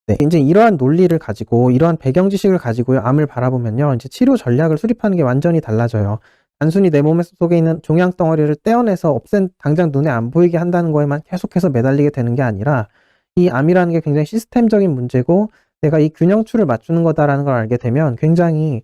네, 이제 이러한 논리를 가지고 이러한 배경 지식을 가지고 암을 바라보면요. 이제 치료 전략을 수립하는 게 완전히 달라져요. 단순히 내 몸 속에 있는 종양 덩어리를 떼어내서 당장 눈에 안 보이게 한다는 거에만 계속해서 매달리게 되는 게 아니라 이 암이라는 게 굉장히 시스템적인 문제고 내가 이 균형추를 맞추는 거다라는 걸 알게 되면 굉장히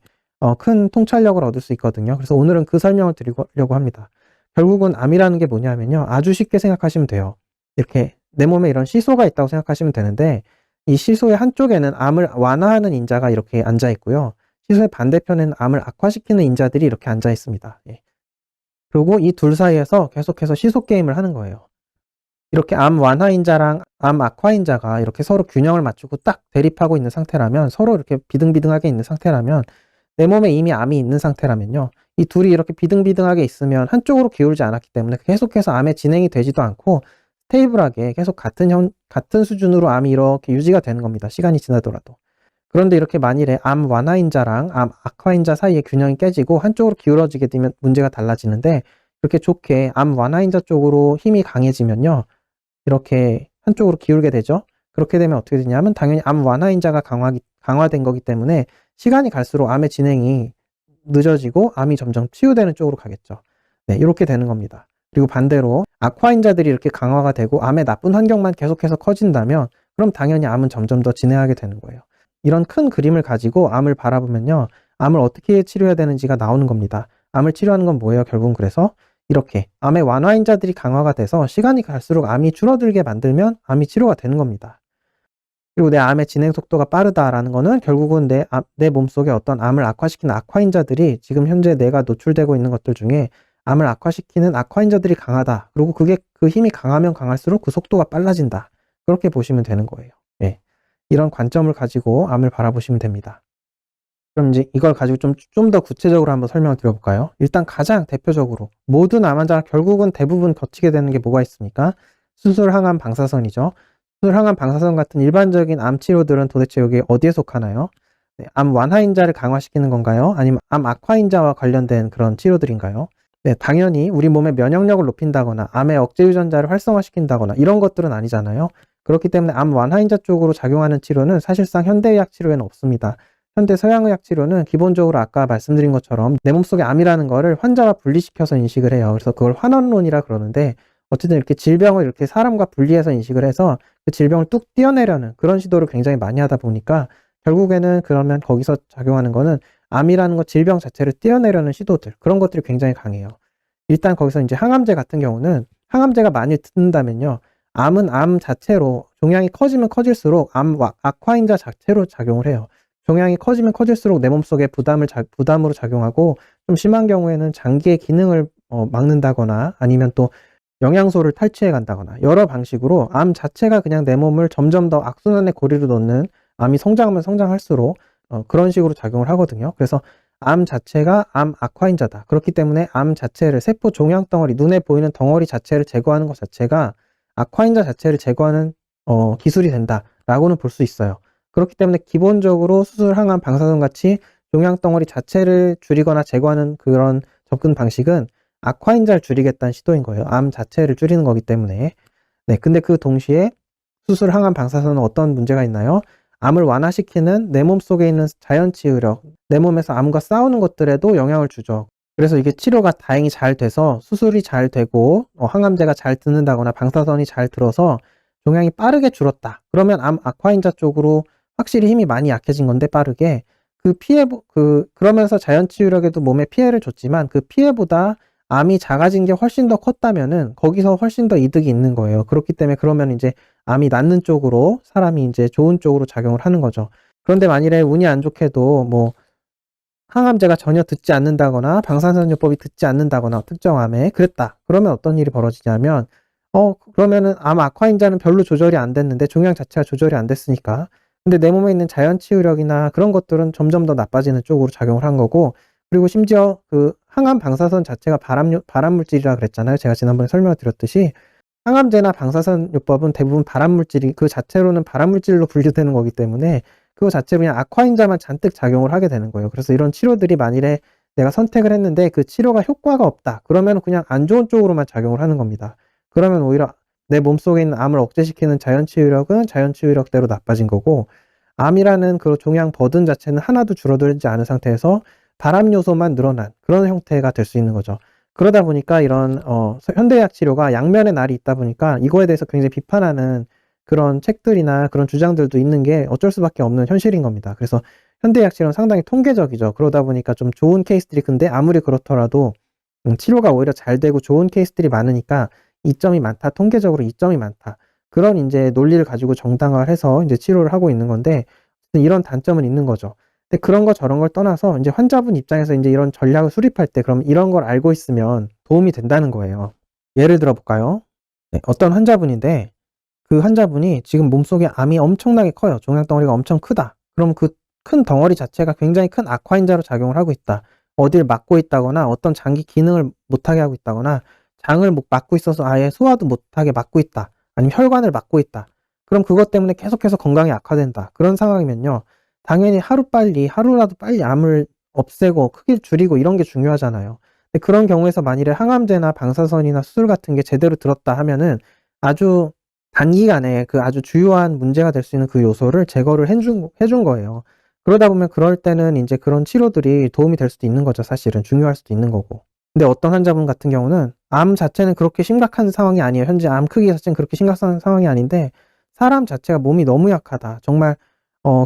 큰 통찰력을 얻을 수 있거든요. 그래서 오늘은 그 설명을 드리려고 합니다. 결국은 암이라는 게 뭐냐면요. 아주 쉽게 생각하시면 돼요. 이렇게 내 몸에 이런 시소가 있다고 생각하시면 되는데 이 시소의 한쪽에는 암을 완화하는 인자가 이렇게 앉아 있고요. 시소의 반대편에는 암을 악화시키는 인자들이 이렇게 앉아 있습니다. 예. 그리고 이 둘 사이에서 계속해서 시소 게임을 하는 거예요. 이렇게 암 완화 인자랑 암 악화 인자가 이렇게 서로 균형을 맞추고 딱 대립하고 있는 상태라면, 서로 이렇게 비등비등하게 있는 상태라면, 내 몸에 이미 암이 있는 상태라면요. 이 둘이 이렇게 비등비등하게 있으면 한쪽으로 기울지 않았기 때문에 계속해서 암의 진행이 되지도 않고 스테이블하게 계속 같은 수준으로 암이 이렇게 유지가 되는 겁니다. 시간이 지나더라도. 그런데 이렇게 만일에 암 완화인자랑 암 악화인자 사이의 균형이 깨지고 한쪽으로 기울어지게 되면 문제가 달라지는데, 이렇게 좋게 암 완화인자 쪽으로 힘이 강해지면요. 이렇게 한쪽으로 기울게 되죠. 그렇게 되면 어떻게 되냐면 당연히 암 완화인자가 강화된 거기 때문에 시간이 갈수록 암의 진행이 늦어지고 암이 점점 치유되는 쪽으로 가겠죠. 네, 이렇게 되는 겁니다. 그리고 반대로 악화인자들이 이렇게 강화가 되고 암의 나쁜 환경만 계속해서 커진다면 그럼 당연히 암은 점점 더 진행하게 되는 거예요. 이런 큰 그림을 가지고 암을 바라보면요. 암을 어떻게 치료해야 되는지가 나오는 겁니다. 암을 치료하는 건 뭐예요? 결국은 그래서 이렇게 암의 완화인자들이 강화가 돼서 시간이 갈수록 암이 줄어들게 만들면 암이 치료가 되는 겁니다. 그리고 내 암의 진행 속도가 빠르다라는 거는 결국은 내 몸속에 어떤 암을 악화시키는 악화인자들이 지금 현재 내가 노출되고 있는 것들 중에 암을 악화시키는 악화인자들이 강하다. 그리고 그게 그 힘이 강하면 강할수록 그 속도가 빨라진다. 그렇게 보시면 되는 거예요. 예. 이런 관점을 가지고 암을 바라보시면 됩니다. 그럼 이제 이걸 가지고 좀 더 구체적으로 한번 설명을 드려볼까요? 일단 가장 대표적으로 모든 암 환자가 결국은 대부분 거치게 되는 게 뭐가 있습니까? 수술, 항암, 방사선이죠. 수술, 항암, 방사선 같은 일반적인 암 치료들은 도대체 여기 어디에 속하나요? 네, 암 완화인자를 강화시키는 건가요? 아니면 암 악화인자와 관련된 그런 치료들인가요? 네, 당연히 우리 몸의 면역력을 높인다거나 암의 억제 유전자를 활성화시킨다거나 이런 것들은 아니잖아요. 그렇기 때문에 암 완화인자 쪽으로 작용하는 치료는 사실상 현대의학 치료에는 없습니다. 현대 서양의학 치료는 기본적으로 아까 말씀드린 것처럼 내 몸속에 암이라는 거를 환자와 분리시켜서 인식을 해요. 그래서 그걸 환원론이라 그러는데, 어쨌든 이렇게 질병을 이렇게 사람과 분리해서 인식을 해서 그 질병을 뚝 떼어내려는 그런 시도를 굉장히 많이 하다 보니까 결국에는 그러면 거기서 작용하는 거는 암이라는 것, 질병 자체를 떼어내려는 시도들, 그런 것들이 굉장히 강해요. 일단 거기서 이제 항암제 같은 경우는 항암제가 많이 듣는다면요. 암은 암 자체로 종양이 커지면 커질수록 암 악화인자 자체로 작용을 해요. 종양이 커지면 커질수록 내 몸속에 부담으로 작용하고 좀 심한 경우에는 장기의 기능을 막는다거나 아니면 또 영양소를 탈취해 간다거나 여러 방식으로 암 자체가 그냥 내 몸을 점점 더 악순환의 고리로 놓는, 암이 성장하면 성장할수록 그런 식으로 작용을 하거든요. 그래서 암 자체가 암 악화인자다. 그렇기 때문에 암 자체를, 세포 종양 덩어리, 눈에 보이는 덩어리 자체를 제거하는 것 자체가 악화인자 자체를 제거하는 기술이 된다라고는 볼 수 있어요. 그렇기 때문에 기본적으로 수술, 항암, 방사선 같이 종양 덩어리 자체를 줄이거나 제거하는 그런 접근 방식은 악화인자를 줄이겠다는 시도인 거예요. 암 자체를 줄이는 거기 때문에. 네, 근데 그 동시에 수술, 항암, 방사선은 어떤 문제가 있나요? 암을 완화시키는 내 몸속에 있는 자연 치유력, 내 몸에서 암과 싸우는 것들에도 영향을 주죠. 그래서 이게 치료가 다행히 잘 돼서 수술이 잘 되고 항암제가 잘 듣는다거나 방사선이 잘 들어서 종양이 빠르게 줄었다. 그러면 암 악화인자 쪽으로 확실히 힘이 많이 약해진 건데, 빠르게 그러면서 자연 치유력에도 몸에 피해를 줬지만 그 피해보다 암이 작아진 게 훨씬 더 컸다면은 거기서 훨씬 더 이득이 있는 거예요. 그렇기 때문에 그러면 이제 암이 낫는 쪽으로 사람이 이제 좋은 쪽으로 작용을 하는 거죠. 그런데 만일에 운이 안 좋게도 뭐 항암제가 전혀 듣지 않는다거나 방사선요법이 듣지 않는다거나 특정 암에 그랬다. 그러면 어떤 일이 벌어지냐면 그러면은 암 악화인자는 별로 조절이 안 됐는데, 종양 자체가 조절이 안 됐으니까. 근데 내 몸에 있는 자연 치유력이나 그런 것들은 점점 더 나빠지는 쪽으로 작용을 한 거고, 그리고 심지어 그 항암 방사선 자체가 발암물질이라 그랬잖아요. 제가 지난번에 설명을 드렸듯이 항암제나 방사선요법은 대부분 발암물질이 그 자체로는 발암물질로 분류되는 거기 때문에 그거 자체로 그냥 악화인자만 잔뜩 작용을 하게 되는 거예요. 그래서 이런 치료들이 만일에 내가 선택을 했는데 그 치료가 효과가 없다. 그러면 그냥 안 좋은 쪽으로만 작용을 하는 겁니다. 그러면 오히려 내 몸속에 있는 암을 억제시키는 자연 치유력은 자연 치유력대로 나빠진 거고, 암이라는 그 종양 버든 자체는 하나도 줄어들지 않은 상태에서 발암 요소만 늘어난 그런 형태가 될 수 있는 거죠. 그러다 보니까 이런 현대의학 치료가 양면의 날이 있다 보니까 이거에 대해서 굉장히 비판하는 그런 책들이나 그런 주장들도 있는 게 어쩔 수밖에 없는 현실인 겁니다. 그래서 현대의학 치료는 상당히 통계적이죠. 그러다 보니까 좀 좋은 케이스들이, 근데 아무리 그렇더라도 치료가 오히려 잘 되고 좋은 케이스들이 많으니까 이점이 많다, 통계적으로 이점이 많다, 그런 이제 논리를 가지고 정당화해서 이제 치료를 하고 있는 건데, 이런 단점은 있는 거죠. 근데 그런 거 저런 걸 떠나서 이제 환자분 입장에서 이제 이런 전략을 수립할 때 그럼 이런 걸 알고 있으면 도움이 된다는 거예요. 예를 들어 볼까요? 네, 어떤 환자분인데 그 환자분이 지금 몸속에 암이 엄청나게 커요. 종양 덩어리가 엄청 크다. 그럼 그 큰 덩어리 자체가 굉장히 큰 악화인자로 작용을 하고 있다. 어딜 막고 있다거나 어떤 장기 기능을 못하게 하고 있다거나 장을 막고 있어서 아예 소화도 못하게 막고 있다. 아니면 혈관을 막고 있다. 그럼 그것 때문에 계속해서 건강이 악화된다. 그런 상황이면요, 당연히 하루라도 빨리 암을 없애고 크기를 줄이고 이런 게 중요하잖아요. 근데 그런 경우에서 만일에 항암제나 방사선이나 수술 같은 게 제대로 들었다 하면은 아주 단기간에 그 아주 주요한 문제가 될 수 있는 그 요소를 제거를 해준 거예요. 그러다 보면 그럴 때는 이제 그런 치료들이 도움이 될 수도 있는 거죠. 사실은 중요할 수도 있는 거고. 근데 어떤 환자분 같은 경우는 암 자체는 그렇게 심각한 상황이 아니에요. 현재 암 크기 자체는 그렇게 심각한 상황이 아닌데 사람 자체가 몸이 너무 약하다, 정말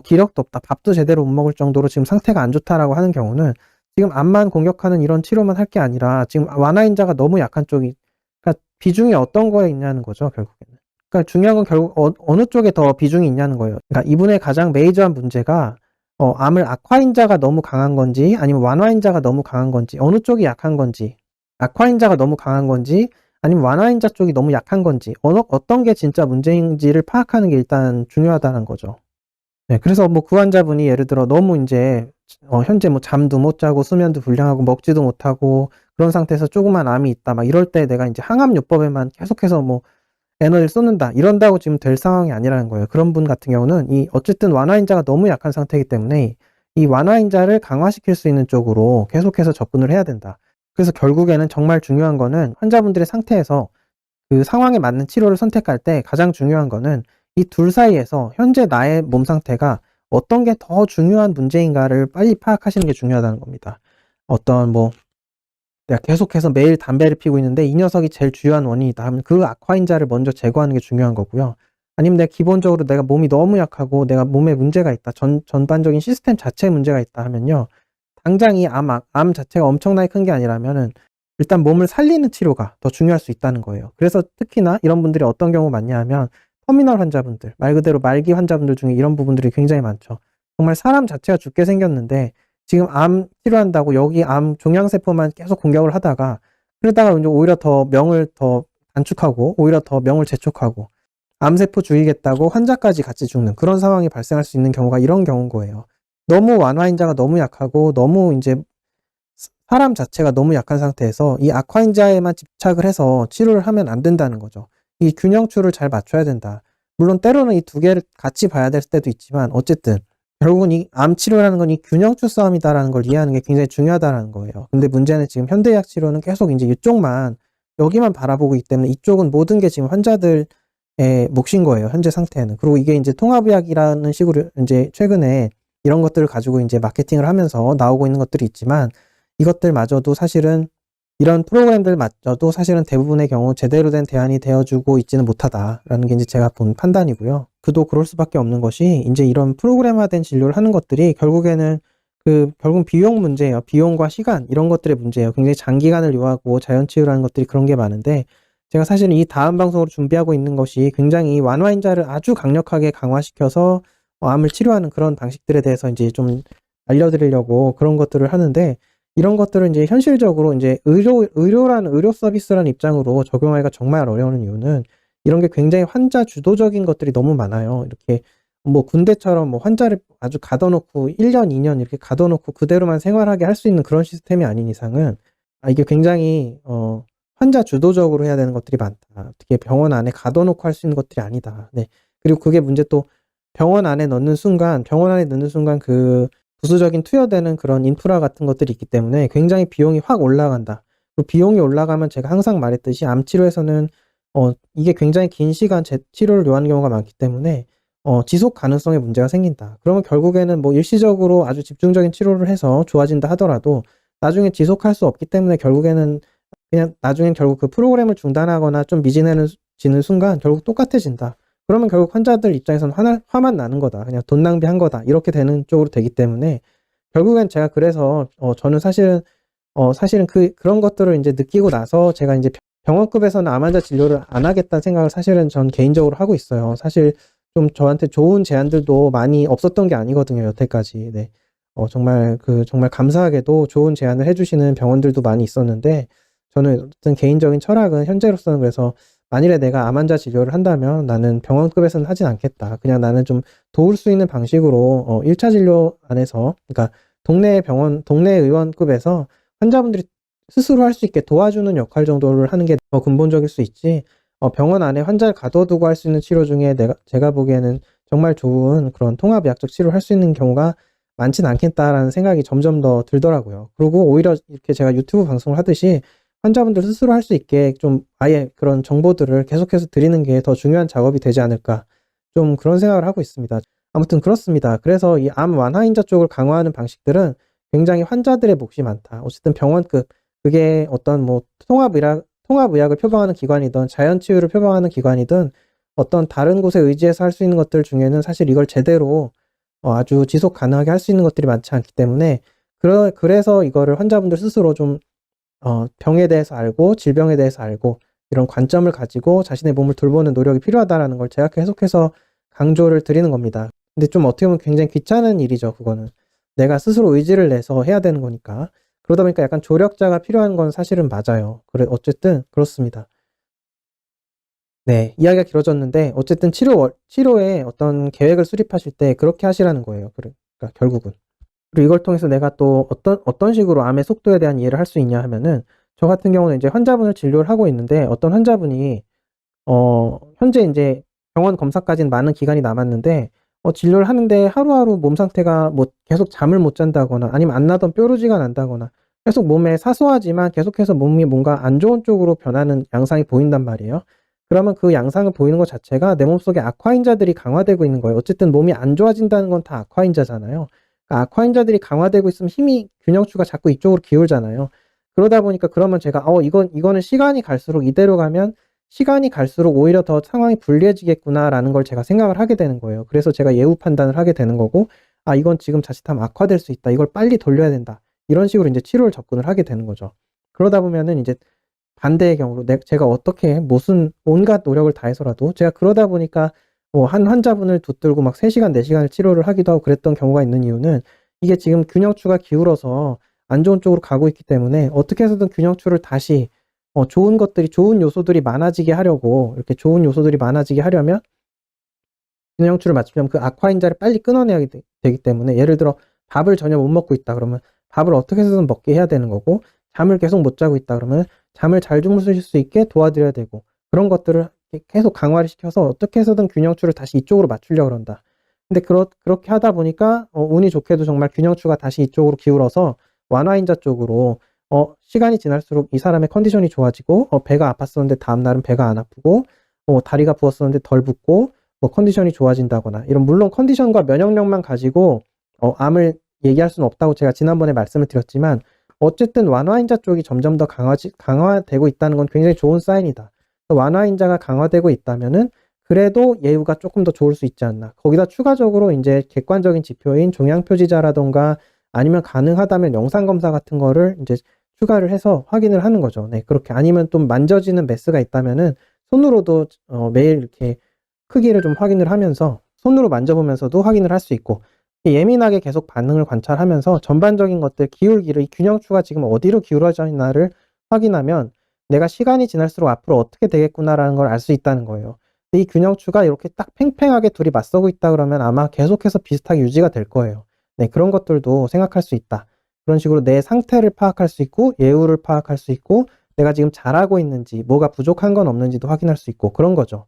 기력도 없다, 밥도 제대로 못 먹을 정도로 지금 상태가 안 좋다라고 하는 경우는 지금 암만 공격하는 이런 치료만 할 게 아니라 지금 완화인자가 너무 약한 쪽이, 그러니까 비중이 어떤 거에 있냐는 거죠, 결국에는. 그러니까 중요한 건 결국 어느 쪽에 더 비중이 있냐는 거예요. 그러니까 이분의 가장 메이저한 문제가 암을 악화인자가 너무 강한 건지 아니면 완화인자가 너무 강한 건지, 어느 쪽이 약한 건지, 악화인자가 너무 강한 건지 아니면 완화인자 쪽이 너무 약한 건지, 어떤 게 진짜 문제인지를 파악하는 게 일단 중요하다는 거죠. 네, 그래서 뭐 그 환자분이 예를 들어 너무 이제 현재 뭐 잠도 못 자고 수면도 불량하고 먹지도 못하고 그런 상태에서 조그만 암이 있다, 막 이럴 때 내가 이제 항암요법에만 계속해서 뭐 에너지를 쏟는다, 이런다고 지금 될 상황이 아니라는 거예요. 그런 분 같은 경우는 이 어쨌든 완화인자가 너무 약한 상태이기 때문에 이 완화인자를 강화시킬 수 있는 쪽으로 계속해서 접근을 해야 된다. 그래서 결국에는 정말 중요한 거는 환자분들의 상태에서 그 상황에 맞는 치료를 선택할 때 가장 중요한 거는 이 둘 사이에서 현재 나의 몸 상태가 어떤 게 더 중요한 문제인가를 빨리 파악하시는 게 중요하다는 겁니다. 어떤 뭐 내가 계속해서 매일 담배를 피우고 있는데 이 녀석이 제일 주요한 원인이다 하면 그 악화인자를 먼저 제거하는 게 중요한 거고요. 아니면 내가 기본적으로 내가 몸이 너무 약하고 내가 몸에 문제가 있다, 전반적인 시스템 자체에 문제가 있다 하면요, 당장 이 암 자체가 엄청나게 큰 게 아니라면은 일단 몸을 살리는 치료가 더 중요할 수 있다는 거예요. 그래서 특히나 이런 분들이 어떤 경우 많냐 하면 터미널 환자분들, 말 그대로 말기 환자분들 중에 이런 부분들이 굉장히 많죠. 정말 사람 자체가 죽게 생겼는데 지금 암 치료한다고 여기 암 종양세포만 계속 공격을 하다가, 그러다가 이제 오히려 더 명을 더 단축하고 오히려 더 명을 재촉하고 암세포 죽이겠다고 환자까지 같이 죽는 그런 상황이 발생할 수 있는 경우가 이런 경우인 거예요. 너무 완화인자가 너무 약하고 너무 이제 사람 자체가 너무 약한 상태에서 이 악화인자에만 집착을 해서 치료를 하면 안 된다는 거죠. 이 균형추를 잘 맞춰야 된다. 물론 때로는 이 두 개를 같이 봐야 될 때도 있지만 어쨌든 결국은 이 암 치료라는 건 이 균형추 싸움이다라는 걸 이해하는 게 굉장히 중요하다는 거예요. 근데 문제는 지금 현대의학 치료는 계속 이제 이쪽만, 여기만 바라보고 있기 때문에 이쪽은 모든 게 지금 환자들의 몫인 거예요, 현재 상태에는. 그리고 이게 이제 통합의학이라는 식으로 이제 최근에 이런 것들을 가지고 이제 마케팅을 하면서 나오고 있는 것들이 있지만 이것들마저도 사실은, 이런 프로그램들마저도 사실은 대부분의 경우 제대로 된 대안이 되어주고 있지는 못하다라는 게 이제 제가 본 판단이고요. 그도 그럴 수밖에 없는 것이 이제 이런 프로그램화된 진료를 하는 것들이 결국에는 결국 비용 문제예요. 비용과 시간, 이런 것들의 문제예요. 굉장히 장기간을 요하고 자연치유라는 것들이 그런 게 많은데, 제가 사실은 이 다음 방송으로 준비하고 있는 것이 굉장히 완화인자를 아주 강력하게 강화시켜서 암을 치료하는 그런 방식들에 대해서 이제 좀 알려드리려고 그런 것들을 하는데, 이런 것들은 이제 현실적으로 이제 의료 서비스라는 입장으로 적용하기가 정말 어려운 이유는 이런 게 굉장히 환자 주도적인 것들이 너무 많아요. 이렇게 뭐 군대처럼 뭐 환자를 아주 가둬놓고 1년, 2년 이렇게 가둬놓고 그대로만 생활하게 할 수 있는 그런 시스템이 아닌 이상은 이게 굉장히 환자 주도적으로 해야 되는 것들이 많다. 어떻게 병원 안에 가둬놓고 할 수 있는 것들이 아니다. 네. 그리고 그게 문제, 또 병원 안에 넣는 순간 그 부수적인 투여되는 그런 인프라 같은 것들이 있기 때문에 굉장히 비용이 확 올라간다. 그 비용이 올라가면 제가 항상 말했듯이 암 치료에서는 이게 굉장히 긴 시간 치료를 요하는 경우가 많기 때문에 지속 가능성에 문제가 생긴다. 그러면 결국에는 뭐 일시적으로 아주 집중적인 치료를 해서 좋아진다 하더라도 나중에 지속할 수 없기 때문에 결국에는 그냥 나중엔 결국 그 프로그램을 중단하거나 좀 미진해지는 순간 결국 똑같아진다. 그러면 결국 환자들 입장에서는 화만 나는 거다. 그냥 돈 낭비한 거다. 이렇게 되는 쪽으로 되기 때문에 결국엔 제가 그래서 저는 사실은 그런 것들을 이제 느끼고 나서 제가 이제 병원급에서는 암 환자 진료를 안 하겠다는 생각을 사실은 전 개인적으로 하고 있어요. 사실 좀 저한테 좋은 제안들도 많이 없었던 게 아니거든요, 여태까지. 네. 정말 감사하게도 좋은 제안을 해주시는 병원들도 많이 있었는데, 저는 어떤 개인적인 철학은 현재로서는 그래서 만일에 내가 암 환자 진료를 한다면 나는 병원급에서는 하진 않겠다. 그냥 나는 좀 도울 수 있는 방식으로 1차 진료 안에서, 그러니까 동네 병원, 동네 의원급에서 환자분들이 스스로 할 수 있게 도와주는 역할 정도를 하는 게 더 근본적일 수 있지, 병원 안에 환자를 가둬두고 할 수 있는 치료 중에 제가 보기에는 정말 좋은 그런 통합의학적 치료를 할 수 있는 경우가 많진 않겠다라는 생각이 점점 더 들더라고요. 그리고 오히려 이렇게 제가 유튜브 방송을 하듯이 환자분들 스스로 할 수 있게 좀 아예 그런 정보들을 계속해서 드리는 게 더 중요한 작업이 되지 않을까, 좀 그런 생각을 하고 있습니다. 아무튼 그렇습니다. 그래서 이 암 완화인자 쪽을 강화하는 방식들은 굉장히 환자들의 몫이 많다. 어쨌든 병원급, 그게 어떤 뭐 통합의학을 표방하는 기관이든 자연치유를 표방하는 기관이든 어떤 다른 곳에 의지해서 할 수 있는 것들 중에는 사실 이걸 제대로 아주 지속 가능하게 할 수 있는 것들이 많지 않기 때문에, 그래서 이거를 환자분들 스스로 좀 병에 대해서 알고 질병에 대해서 알고 이런 관점을 가지고 자신의 몸을 돌보는 노력이 필요하다라는 걸 제가 계속해서 강조를 드리는 겁니다. 근데 좀 어떻게 보면 굉장히 귀찮은 일이죠, 그거는. 내가 스스로 의지를 내서 해야 되는 거니까. 그러다 보니까 약간 조력자가 필요한 건 사실은 맞아요. 어쨌든 그렇습니다. 네, 이야기가 길어졌는데 어쨌든 치료에 어떤 계획을 수립하실 때 그렇게 하시라는 거예요. 그러니까 결국은. 그리고 이걸 통해서 내가 또 어떤 식으로 암의 속도에 대한 이해를 할 수 있냐 하면은, 저 같은 경우는 이제 환자분을 진료를 하고 있는데 어떤 환자분이 현재 이제 병원 검사까지는 많은 기간이 남았는데 진료를 하는데 하루하루 몸 상태가 뭐 계속 잠을 못 잔다거나 아니면 안 나던 뾰루지가 난다거나 계속 몸에 사소하지만 계속해서 몸이 뭔가 안 좋은 쪽으로 변하는 양상이 보인단 말이에요. 그러면 그 양상을 보이는 것 자체가 내 몸속에 악화인자들이 강화되고 있는 거예요. 어쨌든 몸이 안 좋아진다는 건 다 악화인자잖아요. 그러니까 악화인자들이 강화되고 있으면 힘이 균형추가 자꾸 이쪽으로 기울잖아요. 그러다 보니까 그러면 제가 이거는 시간이 갈수록 오히려 더 상황이 불리해지겠구나라는 걸 제가 생각을 하게 되는 거예요. 그래서 제가 예후 판단을 하게 되는 거고, 이건 지금 자칫하면 악화될 수 있다. 이걸 빨리 돌려야 된다. 이런 식으로 이제 치료를 접근을 하게 되는 거죠. 그러다 보면은 이제 반대의 경우로 제가 어떻게 무슨 온갖 노력을 다해서라도, 제가 그러다 보니까 뭐 한 환자분을 붙들고 막 3시간, 4시간을 치료를 하기도 하고 그랬던 경우가 있는 이유는, 이게 지금 균형추가 기울어서 안 좋은 쪽으로 가고 있기 때문에 어떻게 해서든 균형추를 다시 좋은 요소들이 많아지게 하려고, 이렇게 좋은 요소들이 많아지게 하려면 균형추를 맞추려면 그 악화인자를 빨리 끊어내야 되기 때문에, 예를 들어 밥을 전혀 못 먹고 있다 그러면 밥을 어떻게 해서든 먹게 해야 되는 거고, 잠을 계속 못 자고 있다 그러면 잠을 잘 주무실 수 있게 도와드려야 되고, 그런 것들을 계속 강화를 시켜서 어떻게 해서든 균형추를 다시 이쪽으로 맞추려고 그런다. 근데 그렇게 하다 보니까 운이 좋게도 정말 균형추가 다시 이쪽으로 기울어서 완화인자 쪽으로 시간이 지날수록 이 사람의 컨디션이 좋아지고, 배가 아팠었는데 다음날은 배가 안 아프고, 다리가 부었었는데 덜 붓고, 뭐 컨디션이 좋아진다거나, 이런, 물론 컨디션과 면역력만 가지고 암을 얘기할 수는 없다고 제가 지난번에 말씀을 드렸지만, 어쨌든 완화인자 쪽이 점점 더 강화되고 있다는 건 굉장히 좋은 사인이다. 완화인자가 강화되고 있다면은 그래도 예후가 조금 더 좋을 수 있지 않나. 거기다 추가적으로 이제 객관적인 지표인 종양표지자라던가 아니면 가능하다면 영상검사 같은 거를 이제 추가를 해서 확인을 하는 거죠. 네, 그렇게. 아니면 좀 만져지는 메스가 있다면은 손으로도 매일 이렇게 크기를 좀 확인을 하면서 손으로 만져보면서도 확인을 할 수 있고, 예민하게 계속 반응을 관찰하면서 전반적인 것들, 기울기를, 이 균형추가 지금 어디로 기울어져 있나를 확인하면 내가 시간이 지날수록 앞으로 어떻게 되겠구나라는 걸 알 수 있다는 거예요. 이 균형추가 이렇게 딱 팽팽하게 둘이 맞서고 있다 그러면 아마 계속해서 비슷하게 유지가 될 거예요. 네, 그런 것들도 생각할 수 있다. 그런 식으로 내 상태를 파악할 수 있고, 예후를 파악할 수 있고, 내가 지금 잘하고 있는지, 뭐가 부족한 건 없는지도 확인할 수 있고, 그런 거죠.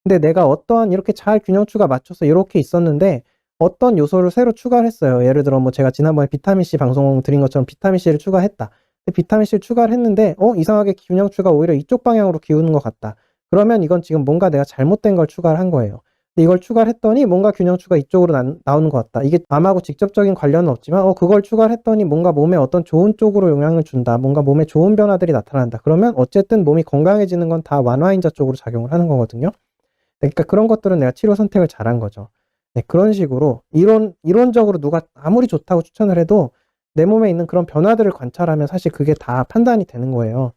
근데 내가 어떠한 이렇게 잘 균형추가 맞춰서 이렇게 있었는데 어떤 요소를 새로 추가를 했어요. 예를 들어 뭐 제가 지난번에 비타민C 방송 드린 것처럼 비타민C를 추가했다. 근데 비타민C를 추가를 했는데 이상하게 균형추가 오히려 이쪽 방향으로 기우는 것 같다. 그러면 이건 지금 뭔가 내가 잘못된 걸 추가를 한 거예요. 근데 이걸 추가를 했더니 뭔가 균형추가 이쪽으로 나오는 것 같다. 이게 암하고 직접적인 관련은 없지만 그걸 추가를 했더니 뭔가 몸에 어떤 좋은 쪽으로 영향을 준다. 뭔가 몸에 좋은 변화들이 나타난다. 그러면 어쨌든 몸이 건강해지는 건 다 완화인자 쪽으로 작용을 하는 거거든요. 그러니까 그런 것들은 내가 치료 선택을 잘한 거죠. 네, 그런 식으로 이론적으로 누가 아무리 좋다고 추천을 해도 내 몸에 있는 그런 변화들을 관찰하면 사실 그게 다 판단이 되는 거예요.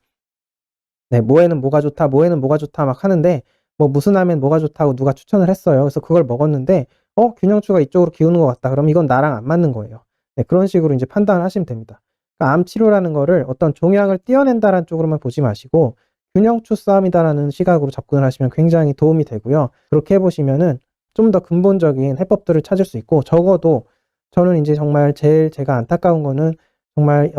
네, 뭐에는 뭐가 좋다, 뭐에는 뭐가 좋다 막 하는데 뭐 무슨 하면 뭐가 좋다고 누가 추천을 했어요. 그래서 그걸 먹었는데 균형추가 이쪽으로 기우는 것 같다. 그럼 이건 나랑 안 맞는 거예요. 네, 그런 식으로 이제 판단을 하시면 됩니다. 그러니까 암 치료라는 거를 어떤 종약을 띄어낸다라는 쪽으로만 보지 마시고 균형추 싸움이다라는 시각으로 접근을 하시면 굉장히 도움이 되고요. 그렇게 해보시면은 좀 더 근본적인 해법들을 찾을 수 있고, 적어도 저는 이제 정말 제일 제가 안타까운 거는 정말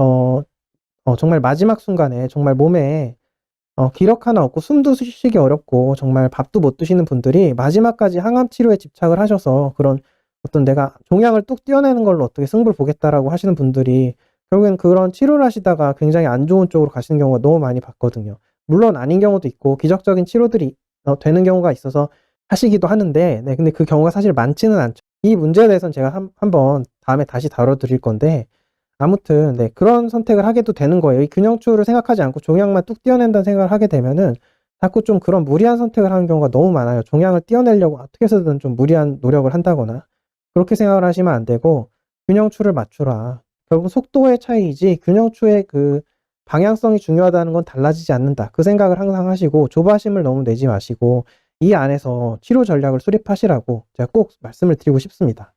정말 마지막 순간에 정말 몸에 기력 하나 없고 숨도 쉬기 어렵고 정말 밥도 못 드시는 분들이 마지막까지 항암 치료에 집착을 하셔서 그런 어떤 내가 종양을 뚝 떼어내는 걸로 어떻게 승부를 보겠다라고 하시는 분들이 결국엔 그런 치료를 하시다가 굉장히 안 좋은 쪽으로 가시는 경우가 너무 많이 봤거든요. 물론 아닌 경우도 있고 기적적인 치료들이 되는 경우가 있어서 하시기도 하는데, 네, 근데 그 경우가 사실 많지는 않죠. 이 문제에 대해서는 제가 한번 다음에 다시 다뤄드릴 건데, 아무튼 네, 그런 선택을 하게도 되는 거예요. 이 균형추를 생각하지 않고 종양만 뚝 떼어낸다는 생각을 하게 되면은 자꾸 좀 그런 무리한 선택을 하는 경우가 너무 많아요. 종양을 떼어내려고 어떻게 해서든 좀 무리한 노력을 한다거나 그렇게 생각을 하시면 안 되고, 균형추를 맞추라. 결국 속도의 차이이지 균형추의 그 방향성이 중요하다는 건 달라지지 않는다. 그 생각을 항상 하시고 조바심을 너무 내지 마시고 이 안에서 치료 전략을 수립하시라고 제가 꼭 말씀을 드리고 싶습니다.